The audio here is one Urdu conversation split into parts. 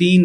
3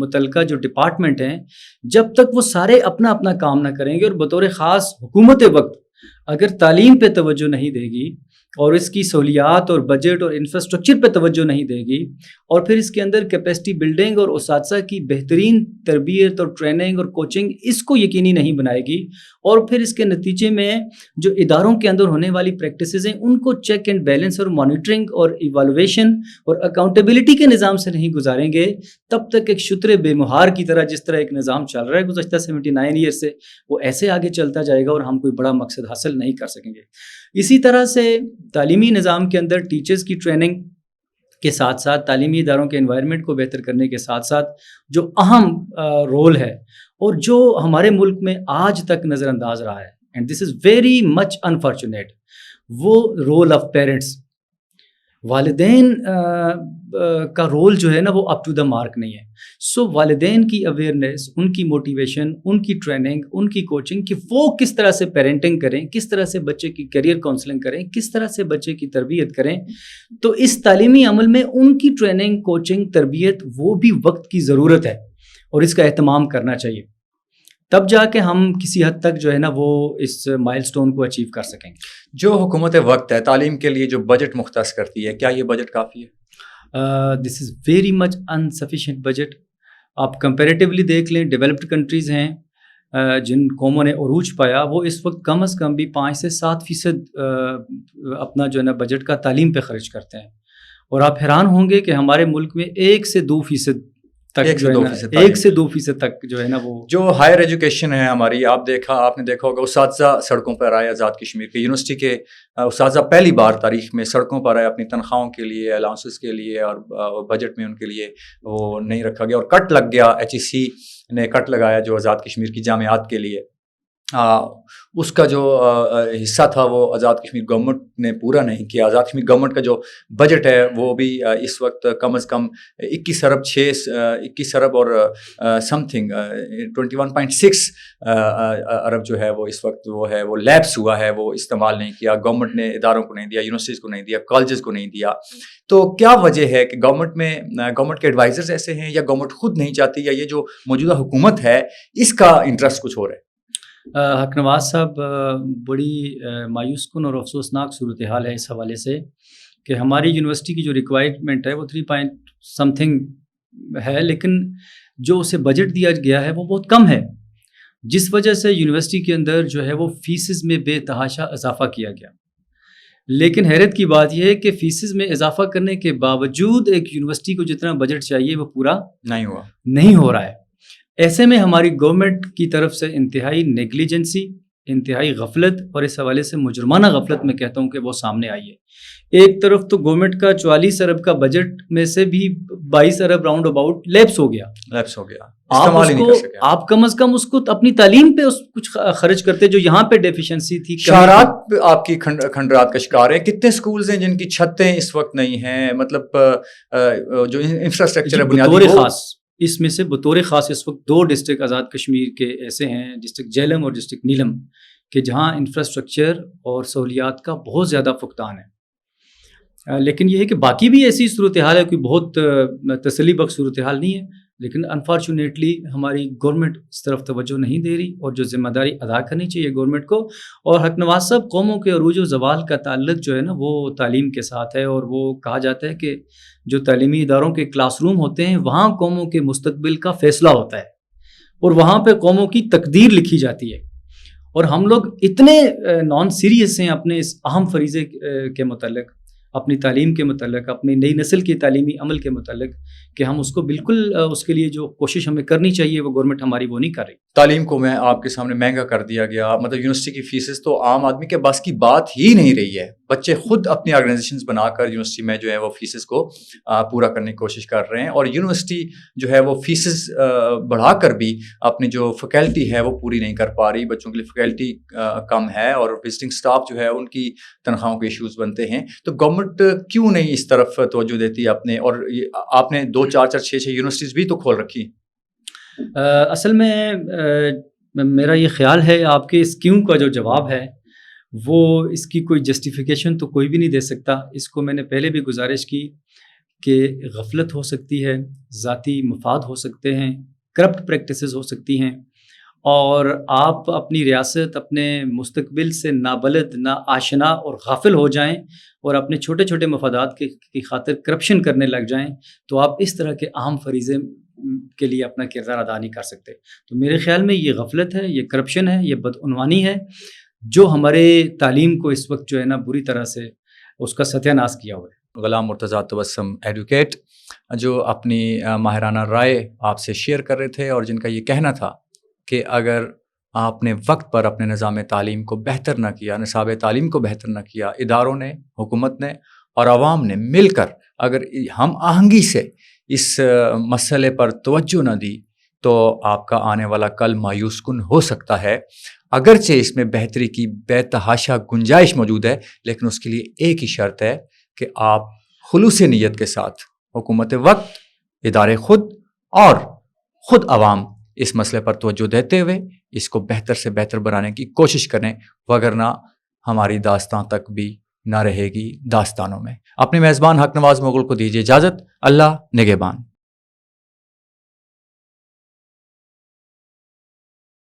متعلقہ جو ڈپارٹمنٹ ہیں جب تک وہ سارے اپنا اپنا کام نہ کریں گے اور بطور خاص حکومت وقت اگر تعلیم پہ توجہ نہیں دے گی اور اس کی سہولیات اور بجٹ اور انفراسٹرکچر پہ توجہ نہیں دے گی اور پھر اس کے اندر کیپیسٹی بلڈنگ اور اساتذہ کی بہترین تربیت اور ٹریننگ اور کوچنگ اس کو یقینی نہیں بنائے گی اور پھر اس کے نتیجے میں جو اداروں کے اندر ہونے والی پریکٹسز ہیں ان کو چیک اینڈ بیلنس اور مانیٹرنگ اور ایوالویشن اور اکاؤنٹیبلٹی کے نظام سے نہیں گزاریں گے تب تک ایک شتر بے مہار کی طرح جس طرح ایک نظام چل رہا ہے گزشتہ 79 ایئر سے وہ ایسے آگے چلتا جائے گا اور ہم کوئی بڑا مقصد حاصل نہیں کر سکیں گے۔ اسی طرح سے تعلیمی نظام کے اندر ٹیچرز کی ٹریننگ کے ساتھ ساتھ تعلیمی اداروں کے انوائرمنٹ کو بہتر کرنے کے ساتھ ساتھ جو اہم رول ہے اور جو ہمارے ملک میں آج تک نظر انداز رہا ہے and this is very much unfortunate, وہ رول آف پیرنٹس، والدین کا رول جو ہے نا وہ اپ ٹو دا مارک نہیں ہے۔ سو والدین کی اویئرنیس، ان کی موٹیویشن، ان کی ٹریننگ، ان کی کوچنگ کہ وہ کس طرح سے پیرنٹنگ کریں، کس طرح سے بچے کی کیریئر کاؤنسلنگ کریں، کس طرح سے بچے کی تربیت کریں، تو اس تعلیمی عمل میں ان کی ٹریننگ، کوچنگ، تربیت وہ بھی وقت کی ضرورت ہے اور اس کا اہتمام کرنا چاہیے، تب جا کے ہم کسی حد تک جو ہے نا وہ اس مائل سٹون کو اچیو کر سکیں گے۔ جو حکومت وقت ہے تعلیم کے لیے جو بجٹ مختص کرتی ہے، کیا یہ بجٹ کافی ہے؟ This is very much insufficient budget. آپ کمپیریٹیولی دیکھ لیں، ڈیولپڈ کنٹریز ہیں جن قوموں نے عروج پایا، وہ اس وقت کم از کم بھی 5 سے 7% اپنا جو ہے نا بجٹ کا تعلیم پہ خرچ کرتے ہیں، اور آپ حیران ہوں گے کہ ہمارے ملک میں 1 سے 2% تک 1 سے 2% تک جو ہے نا وہ جو ہائر ایجوکیشن ہے ہماری، آپ نے دیکھا ہوگا اساتذہ سڑکوں پر آئے، آزاد کشمیر کے یونیورسٹی کے اساتذہ پہلی بار تاریخ میں سڑکوں پر آئے اپنی تنخواہوں کے لیے، الاؤنسز کے لیے، اور بجٹ میں ان کے لیے وہ نہیں رکھا گیا اور کٹ لگ گیا۔ HEC نے کٹ لگایا جو آزاد کشمیر کی جامعات کے لیے، اس کا جو حصہ تھا وہ آزاد کشمیر گورنمنٹ نے پورا نہیں کیا۔ آزاد کشمیر گورنمنٹ کا جو بجٹ ہے وہ بھی اس وقت کم از کم 21 ارب اور سم تھنگ 21.6 ارب جو ہے وہ اس وقت وہ لیپس ہوا ہے، وہ استعمال نہیں کیا۔ گورنمنٹ نے اداروں کو نہیں دیا، یونیورسٹیز کو نہیں دیا، کالجز کو نہیں دیا۔ تو کیا وجہ ہے کہ گورنمنٹ کے ایڈوائزرز ایسے ہیں، یا گورنمنٹ خود نہیں چاہتی، یا یہ جو موجودہ حکومت ہے اس کا انٹرسٹ کچھ اور ہے؟ حق نواز صاحب، بڑی مایوس کن اور افسوسناک صورتحال ہے اس حوالے سے کہ ہماری یونیورسٹی کی جو ریکوائرمنٹ ہے وہ 3 پوائنٹ سم تھنگ ہے، لیکن جو اسے بجٹ دیا گیا ہے وہ بہت کم ہے، جس وجہ سے یونیورسٹی کے اندر جو ہے وہ فیسز میں بے تحاشا اضافہ کیا گیا۔ لیکن حیرت کی بات یہ ہے کہ فیسز میں اضافہ کرنے کے باوجود ایک یونیورسٹی کو جتنا بجٹ چاہیے وہ پورا نہیں ہو رہا ہے۔ ایسے میں ہماری گورنمنٹ کی طرف سے انتہائی نیگلیجنسی، انتہائی غفلت، اور اس حوالے سے مجرمانہ غفلت میں کہتا ہوں کہ وہ سامنے آئی ہے۔ ایک طرف تو گورنمنٹ کا 44 ارب کا بجٹ میں سے بھی 22 ارب راؤنڈ اباؤٹ لیپس ہو گیا۔ آپ کم از کم اس کو اپنی تعلیم پہ کچھ خرچ کرتے جو یہاں پہ ڈیفیشنسی تھی۔ شہرات آپ کی کھنڈرات کا شکار ہیں، کتنے سکولز ہیں جن کی چھتیں اس وقت نہیں ہیں، مطلب جو انفراسٹرکچر ہے بنیادی خاص اس میں سے بطور خاص اس وقت 2 ڈسٹرکٹ آزاد کشمیر کے ایسے ہیں، ڈسٹرکٹ جہلم اور ڈسٹرکٹ نیلم، کہ جہاں انفراسٹرکچر اور سہولیات کا بہت زیادہ فقدان ہے۔ لیکن یہ ہے کہ باقی بھی ایسی صورتحال ہے، کوئی بہت تسلی بخش صورتحال نہیں ہے، لیکن انفارچونیٹلی ہماری گورنمنٹ اس طرف توجہ نہیں دے رہی، اور جو ذمہ داری ادا کرنی چاہیے گورنمنٹ کو۔ اور حق نواز صاحب، قوموں کے عروج و زوال کا تعلق جو ہے نا وہ تعلیم کے ساتھ ہے، اور وہ کہا جاتا ہے کہ جو تعلیمی اداروں کے کلاس روم ہوتے ہیں وہاں قوموں کے مستقبل کا فیصلہ ہوتا ہے، اور وہاں پہ قوموں کی تقدیر لکھی جاتی ہے، اور ہم لوگ اتنے نان سیریس ہیں اپنے اس اہم فریضے کے متعلق، اپنی تعلیم کے متعلق، اپنی نئی نسل کے تعلیمی عمل کے متعلق، کہ ہم اس کو بالکل اس کے لیے جو کوشش ہمیں کرنی چاہیے وہ گورنمنٹ ہماری وہ نہیں کر رہی۔ تعلیم کو میں آپ کے سامنے مہنگا کر دیا گیا، مطلب یونیورسٹی کی فیسز تو عام آدمی کے بس کی بات ہی نہیں رہی ہے۔ بچے خود اپنی آرگنائزیشنز بنا کر یونیورسٹی میں جو ہے وہ فیسز کو پورا کرنے کی کوشش کر رہے ہیں، اور یونیورسٹی جو ہے وہ فیسز بڑھا کر بھی اپنی جو فیکلٹی ہے وہ پوری نہیں کر پا رہی۔ بچوں کے لیے فیکلٹی کم ہے، اور وزٹنگ سٹاف جو ہے ان کی تنخواہوں کے ایشوز بنتے ہیں۔ تو گورنمنٹ کیوں نہیں اس طرف توجہ دیتی اپنے، اور آپ نے 2 4 6 یونیورسٹیز بھی تو کھول رکھی۔ اصل میں میرا یہ خیال ہے آپ کے اس کیوں کا جو جواب ہے وہ اس کی کوئی جسٹیفیکیشن تو کوئی بھی نہیں دے سکتا۔ اس کو میں نے پہلے بھی گزارش کی کہ غفلت ہو سکتی ہے، ذاتی مفاد ہو سکتے ہیں، کرپٹ پریکٹسز ہو سکتی ہیں، اور آپ اپنی ریاست اپنے مستقبل سے نابلد، نا آشنا اور غافل ہو جائیں اور اپنے چھوٹے چھوٹے مفادات کی خاطر کرپشن کرنے لگ جائیں، تو آپ اس طرح کے اہم فریضے کے لیے اپنا کردار ادا نہیں کر سکتے۔ تو میرے خیال میں یہ غفلت ہے، یہ کرپشن ہے، یہ بدعنوانی ہے جو ہمارے تعلیم کو اس وقت جو ہے نا بری طرح سے اس کا ستیہ ناش کیا ہوا ہے۔ غلام مرتضیٰ تبسم ایڈوکیٹ جو اپنی ماہرانہ رائے آپ سے شیئر کر رہے تھے، اور جن کا یہ کہنا تھا کہ اگر آپ نے وقت پر اپنے نظام تعلیم کو بہتر نہ کیا، نصاب تعلیم کو بہتر نہ کیا، اداروں نے، حکومت نے اور عوام نے مل کر اگر ہم آہنگی سے اس مسئلے پر توجہ نہ دی تو آپ کا آنے والا کل مایوس کن ہو سکتا ہے۔ اگرچہ اس میں بہتری کی بے تحاشا گنجائش موجود ہے، لیکن اس کے لیے ایک ہی شرط ہے کہ آپ خلوص نیت کے ساتھ، حکومت وقت، ادارے اور خود عوام اس مسئلے پر توجہ دیتے ہوئے اس کو بہتر سے بہتر بنانے کی کوشش کریں، وگرنہ ہماری داستان تک بھی نہ رہے گی داستانوں میں۔ اپنے میزبان حق نواز مغل کو دیجیے اجازت۔ اللہ نگہبان۔